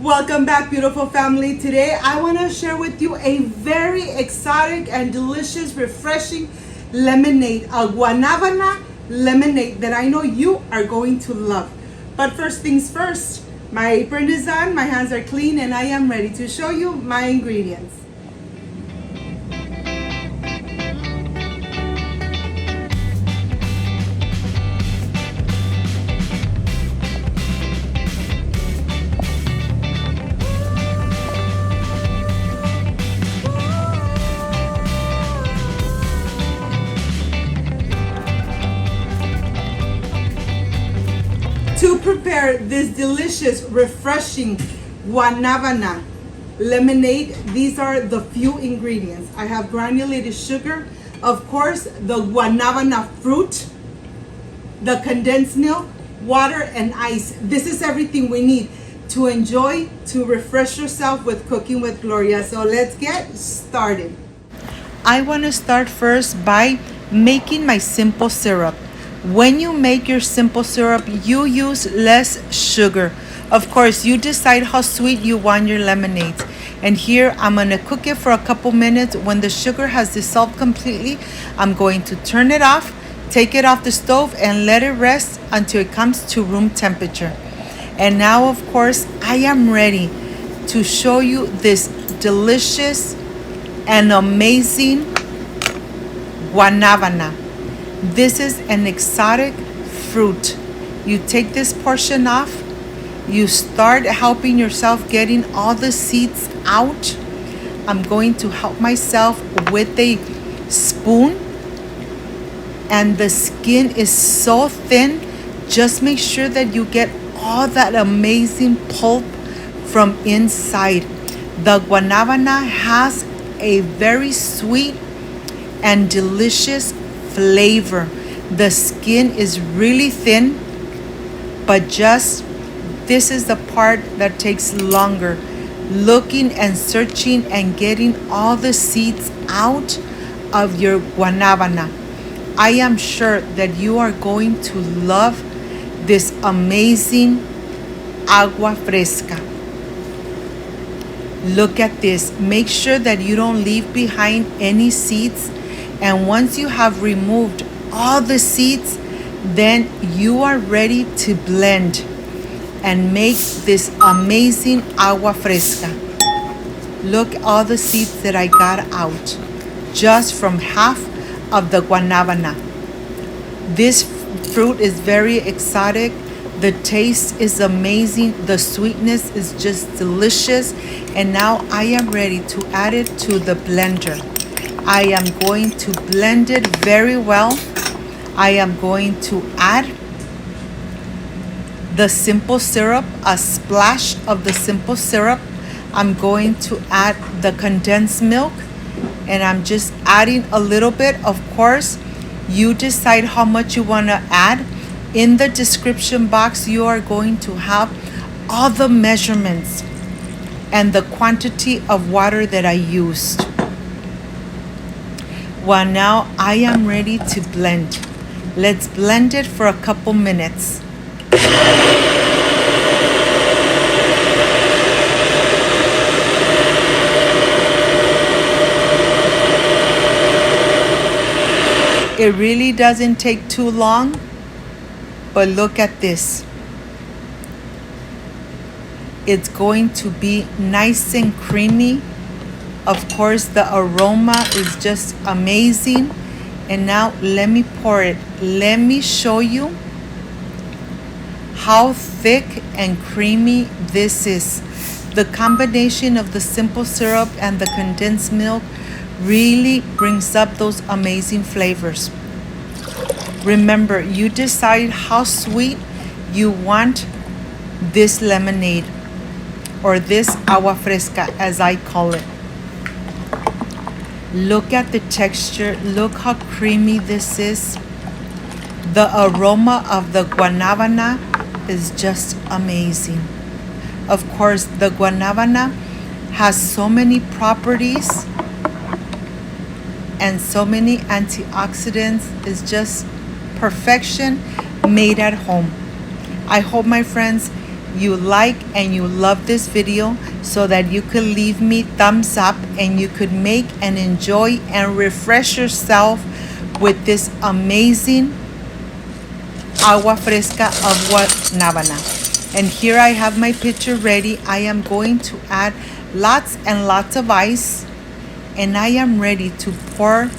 Welcome back, beautiful family. Today I want to share with you a very exotic and delicious, refreshing lemonade, a Guanabana lemonade that I know you are going to love. But first things first, my apron is on, my hands are clean, and I am ready to show you my ingredients. To prepare this delicious, refreshing Guanabana lemonade, these are the few ingredients. I have granulated sugar, of course, the Guanabana fruit, the condensed milk, water, and ice. This is everything we need to enjoy, to refresh yourself with Cooking with Gloria. So let's get started. I want to start first by making my simple syrup. When you make your simple syrup, you use less sugar. Of course, you decide how sweet you want your lemonades. And here, I'm gonna cook it for a couple minutes. When the sugar has dissolved completely, I'm going to turn it off, take it off the stove, and let it rest until it comes to room temperature. And now, of course, I am ready to show you this delicious and amazing Guanabana. This is an exotic fruit. You take this portion off, you start helping yourself getting all the seeds out. I'm going to help myself with a spoon, and the skin is so thin. Just make sure that you get all that amazing pulp from inside. The Guanabana has a very sweet and delicious flavor. The skin is really thin, but this is the part that takes longer. Looking and searching and getting all the seeds out of your Guanabana. I am sure that you are going to love this amazing agua fresca. Look at this. Make sure that you don't leave behind any seeds. And once you have removed all the seeds, then you are ready to blend and make this amazing agua fresca. Look all the seeds that I got out just from half of the Guanabana. This fruit is very exotic. The taste is amazing. The sweetness is just delicious. And now I am ready to add it to the blender. I am going to blend it very well. I am going to add the simple syrup, a splash of the simple syrup. I'm going to add the condensed milk, and I'm just adding a little bit. Of course, you decide how much you want to add. In the description box, you are going to have all the measurements and the quantity of water that I used. Well, now I am ready to blend. Let's blend it for a couple minutes. It really doesn't take too long, but look at this. It's going to be nice and creamy. Of course, the aroma is just amazing. And now let me pour it. Let me show you how thick and creamy this is. The combination of the simple syrup and the condensed milk really brings up those amazing flavors. Remember, you decide how sweet you want this lemonade, or this agua fresca as I call it. Look at the texture. Look how creamy this is. The aroma of the Guanabana is just amazing. Of course, the Guanabana has so many properties and so many antioxidants. It's just perfection made at home. I hope, my friends, you like and you love this video so that you could leave me thumbs up and you could make and enjoy and refresh yourself with this amazing agua fresca of Guanabana. And here I have my pitcher ready. I am going to add lots and lots of ice, and I am ready to pour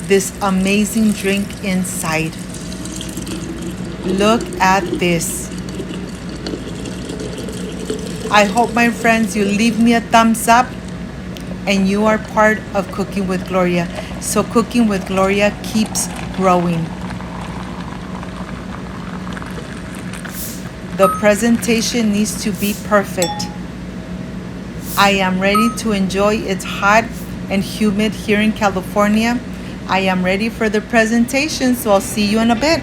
this amazing drink inside. Look at this. I hope, my friends, you leave me a thumbs up and you are part of Cooking with Gloria. So Cooking with Gloria keeps growing. The presentation needs to be perfect. I am ready to enjoy. It's hot and humid here in California. I am ready for the presentation, so I'll see you in a bit.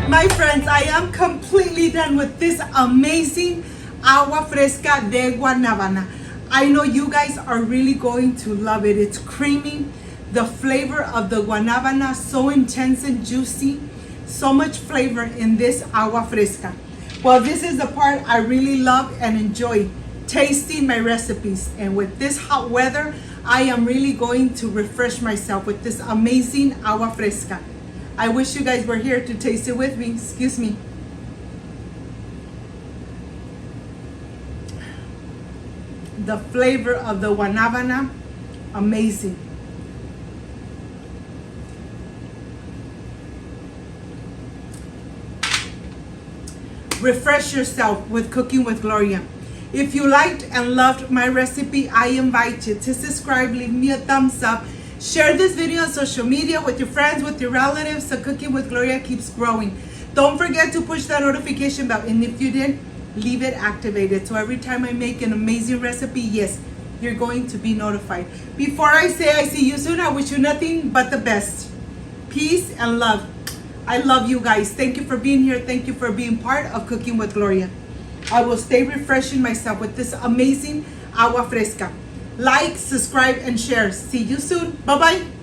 My friends, I am completely done with this amazing agua fresca de Guanabana. I know you guys are really going to love it. It's creamy. The flavor of the Guanabana, so intense and juicy. So much flavor in this agua fresca. Well, this is the part I really love and enjoy, tasting my recipes. And with this hot weather, I am really going to refresh myself with this amazing agua fresca. I wish you guys were here to taste it with me. Excuse me. The flavor of the Guanabana, amazing. Refresh yourself with Cooking with Gloria. If you liked and loved my recipe, I invite you to subscribe, leave me a thumbs up, share this video on social media with your friends, with your relatives, so Cooking with Gloria keeps growing. Don't forget to push that notification bell, and if you did, leave it activated. So every time I make an amazing recipe, yes, you're going to be notified. Before I say I see you soon, I wish you nothing but the best. Peace and love. I love you guys. Thank you for being here. Thank you for being part of Cooking with Gloria. I will stay refreshing myself with this amazing agua fresca. Like, subscribe, and share. See you soon. Bye-bye.